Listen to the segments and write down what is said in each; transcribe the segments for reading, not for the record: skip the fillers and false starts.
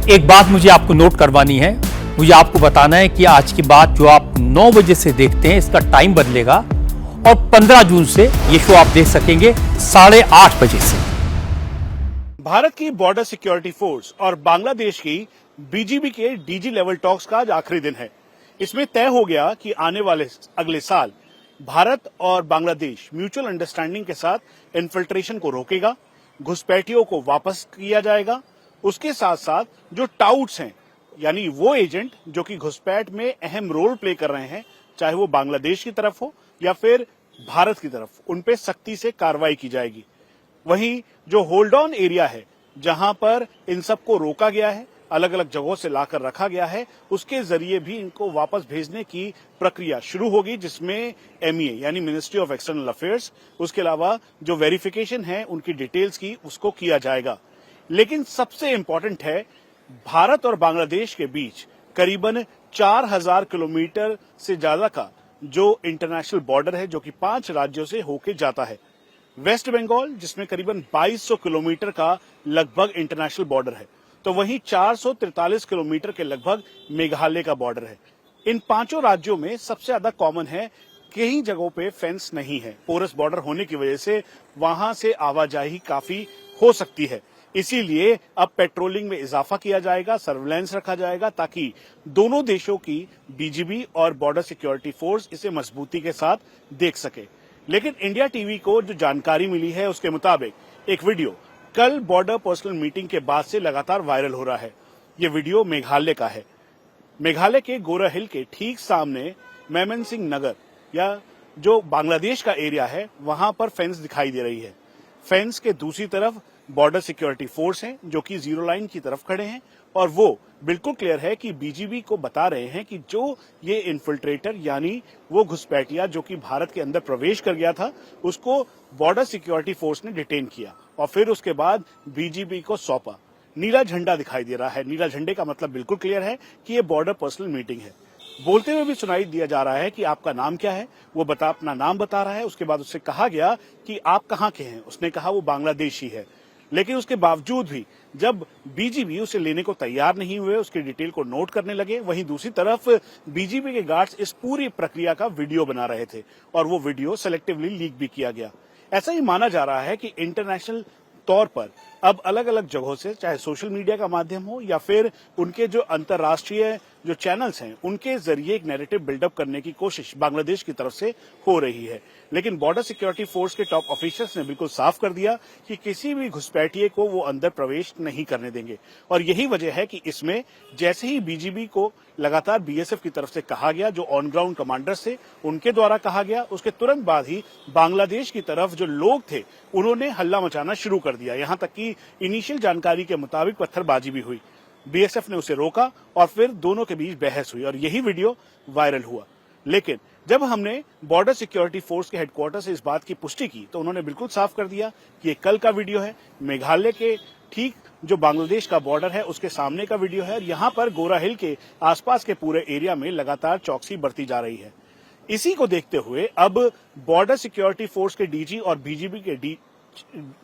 एक बात मुझे आपको नोट करवानी है, मुझे आपको बताना है कि आज की बात जो आप 9 बजे से देखते हैं इसका टाइम बदलेगा और 15 जून से ये शो आप देख सकेंगे 8:30 बजे से। भारत की बॉर्डर सिक्योरिटी फोर्स और बांग्लादेश की बीजीबी के डीजी लेवल टॉक्स का आज आखिरी दिन है। इसमें तय हो गया कि आने वाले अगले साल भारत और बांग्लादेश म्यूचुअल अंडरस्टैंडिंग के साथ इन्फिल्ट्रेशन को रोकेगा, घुसपैठियों को वापस किया जाएगा। उसके साथ साथ जो टाउट्स हैं, यानी वो एजेंट जो कि घुसपैठ में अहम रोल प्ले कर रहे हैं, चाहे वो बांग्लादेश की तरफ हो या फिर भारत की तरफ, उन पे सख्ती से कार्रवाई की जाएगी। वहीं जो होल्ड ऑन एरिया है, जहां पर इन सबको रोका गया है, अलग अलग जगहों से लाकर रखा गया है, उसके जरिए भी इनको वापस भेजने की प्रक्रिया शुरू होगी, जिसमें एमईए यानी मिनिस्ट्री ऑफ एक्सटर्नल अफेयर्स, उसके अलावा जो वेरिफिकेशन है उनकी डिटेल्स की, उसको किया जाएगा। लेकिन सबसे इंपॉर्टेंट है, भारत और बांग्लादेश के बीच करीबन 4000 किलोमीटर से ज्यादा का जो इंटरनेशनल बॉर्डर है, जो कि 5 राज्यों से होके जाता है। वेस्ट बंगाल, जिसमें करीबन 2200 किलोमीटर का लगभग इंटरनेशनल बॉर्डर है, तो वहीं 443 किलोमीटर के लगभग मेघालय का बॉर्डर है। इन 5 राज्यों में सबसे ज्यादा कॉमन है, कई जगहों पे फेंस नहीं है। पोरस बॉर्डर होने की वजह से वहां से आवाजाही काफी हो सकती है। इसीलिए अब पेट्रोलिंग में इजाफा किया जाएगा, सर्विलांस रखा जाएगा, ताकि दोनों देशों की बीजीबी और बॉर्डर सिक्योरिटी फोर्स इसे मजबूती के साथ देख सके। लेकिन इंडिया टीवी को जो जानकारी मिली है, उसके मुताबिक एक वीडियो कल बॉर्डर पर्सनल मीटिंग के बाद से लगातार वायरल हो रहा है। ये वीडियो मेघालय का है। मेघालय के गोरा हिल के ठीक सामने मैमनसिंह नगर या जो बांग्लादेश का एरिया है, वहां पर फेंस दिखाई दे रही है। फेंस के दूसरी तरफ बॉर्डर सिक्योरिटी फोर्स हैं, जो कि जीरो लाइन की तरफ खड़े हैं, और वो बिल्कुल क्लियर है कि बीजीबी को बता रहे हैं कि जो ये इन्फिल्ट्रेटर यानी वो घुसपैठिया जो कि भारत के अंदर प्रवेश कर गया था, उसको बॉर्डर सिक्योरिटी फोर्स ने डिटेन किया और फिर उसके बाद बीजीबी को सौंपा। नीला झंडा दिखाई दे रहा है। नीला झंडे का मतलब बिल्कुल क्लियर है कि ये बॉर्डर पर्सनल मीटिंग है। बोलते हुए भी सुनाई दिया जा रहा है कि आपका नाम क्या है। वो अपना नाम बता रहा है। उसके बाद उससे कहा गया कि आप कहाँ के हैं। उसने कहा वो बांग्लादेशी है। लेकिन उसके बावजूद भी जब बीजीबी उसे लेने को तैयार नहीं हुए, उसकी डिटेल को नोट करने लगे, वहीं दूसरी तरफ बीजीबी के गार्ड्स इस पूरी प्रक्रिया का वीडियो बना रहे थे और वो वीडियो सेलेक्टिवली लीक भी किया गया। ऐसा ही माना जा रहा है कि इंटरनेशनल तौर पर अब अलग अलग जगहों से, चाहे सोशल मीडिया का माध्यम हो या फिर उनके जो अंतर्राष्ट्रीय जो चैनल्स हैं, उनके जरिए एक नैरेटिव बिल्डअप करने की कोशिश बांग्लादेश की तरफ से हो रही है। लेकिन बॉर्डर सिक्योरिटी फोर्स के टॉप ऑफिसर्स ने बिल्कुल साफ कर दिया कि किसी भी घुसपैठिए को वो अंदर प्रवेश नहीं करने देंगे। और यही वजह है कि इसमें जैसे ही बीजीबी को लगातार बीएसएफ की तरफ से कहा गया, जो ऑन ग्राउंड कमांडर्स थे उनके द्वारा कहा गया, उसके तुरंत बाद ही बांग्लादेश की तरफ जो लोग थे उन्होंने हल्ला मचाना शुरू कर दिया। यहां तक कि इनिशियल जानकारी के मुताबिक पत्थरबाजी भी हुई। बीएसएफ ने उसे रोका और फिर दोनों के बीच बहस हुई और यही वीडियो वायरल हुआ। लेकिन जब हमने बॉर्डर सिक्योरिटी फोर्स के हेडक्वार्टर से इस बात की पुष्टि की, तो उन्होंने बिल्कुल साफ कर दिया कि ये कल का वीडियो है। मेघालय के ठीक जो बांग्लादेश का बॉर्डर है उसके सामने का वीडियो है और यहाँ पर गोरा हिल के आसपास के पूरे एरिया में लगातार चौकसी बरती जा रही है। इसी को देखते हुए अब बॉर्डर सिक्योरिटी फोर्स के डीजी और बीजीबी के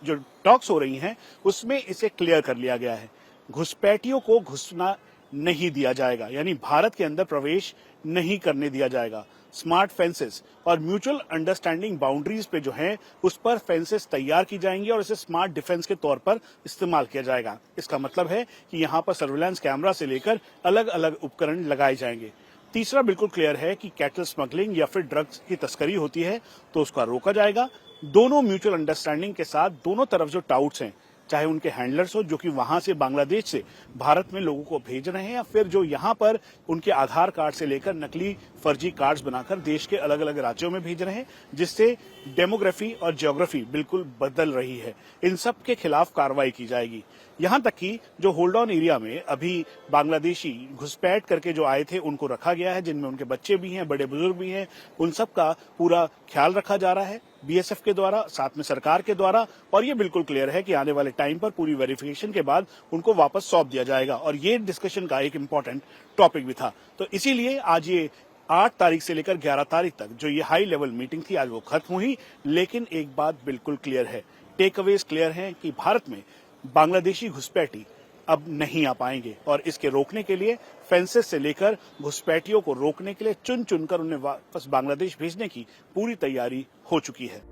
जो टॉक्स हो रही हैं, उसमें इसे क्लियर कर लिया गया है। घुसपैठियों को घुसना नहीं दिया जाएगा, यानी भारत के अंदर प्रवेश नहीं करने दिया जाएगा। स्मार्ट फेंसेस और म्यूचुअल अंडरस्टैंडिंग बाउंड्रीज पे जो हैं, उस पर फेंसेस तैयार की जाएंगी और इसे स्मार्ट डिफेंस के तौर पर इस्तेमाल किया जाएगा। इसका मतलब है कि यहाँ पर सर्विलांस कैमरा से लेकर अलग अलग उपकरण लगाए जाएंगे। तीसरा बिल्कुल क्लियर है कि कैटल स्मगलिंग या फिर ड्रग्स की तस्करी होती है तो उसका रोका जाएगा। दोनों म्यूचुअल अंडरस्टैंडिंग के साथ दोनों तरफ जो टाउट्स हैं, चाहे उनके हैंडलर्स हो जो कि वहां से बांग्लादेश से भारत में लोगों को भेज रहे हैं, या फिर जो यहां पर उनके आधार कार्ड से लेकर नकली फर्जी कार्ड्स बनाकर देश के अलग अलग राज्यों में भेज रहे हैं, जिससे डेमोग्राफी और ज्योग्राफी बिल्कुल बदल रही है। इन सब के खिलाफ कार्रवाई की जाएगी। यहां तक कि जो होल्ड ऑन एरिया में अभी बांग्लादेशी घुसपैठ करके जो आए थे उनको रखा गया है, जिनमें उनके बच्चे भी हैं, बड़े बुजुर्ग भी हैं, उन सब का पूरा ख्याल रखा जा रहा है बीएसएफ के द्वारा, साथ में सरकार के द्वारा। और ये बिल्कुल क्लियर है कि आने वाले टाइम पर पूरी वेरिफिकेशन के बाद उनको वापस सौंप दिया जाएगा। और ये डिस्कशन का एक इंपॉर्टेंट टॉपिक भी था। तो इसीलिए आज ये 8 तारीख से लेकर 11 तारीख तक जो ये हाई लेवल मीटिंग थी, आज वो खत्म हुई। लेकिन एक बात बिल्कुल क्लियर है, टेक अवेज क्लियर है कि भारत में बांग्लादेशी घुसपैठी अब नहीं आ पाएंगे और इसके रोकने के लिए फेंसेस से लेकर घुसपैठियों को रोकने के लिए चुन चुनकर उन्हें वापस बांग्लादेश भेजने की पूरी तैयारी हो चुकी है।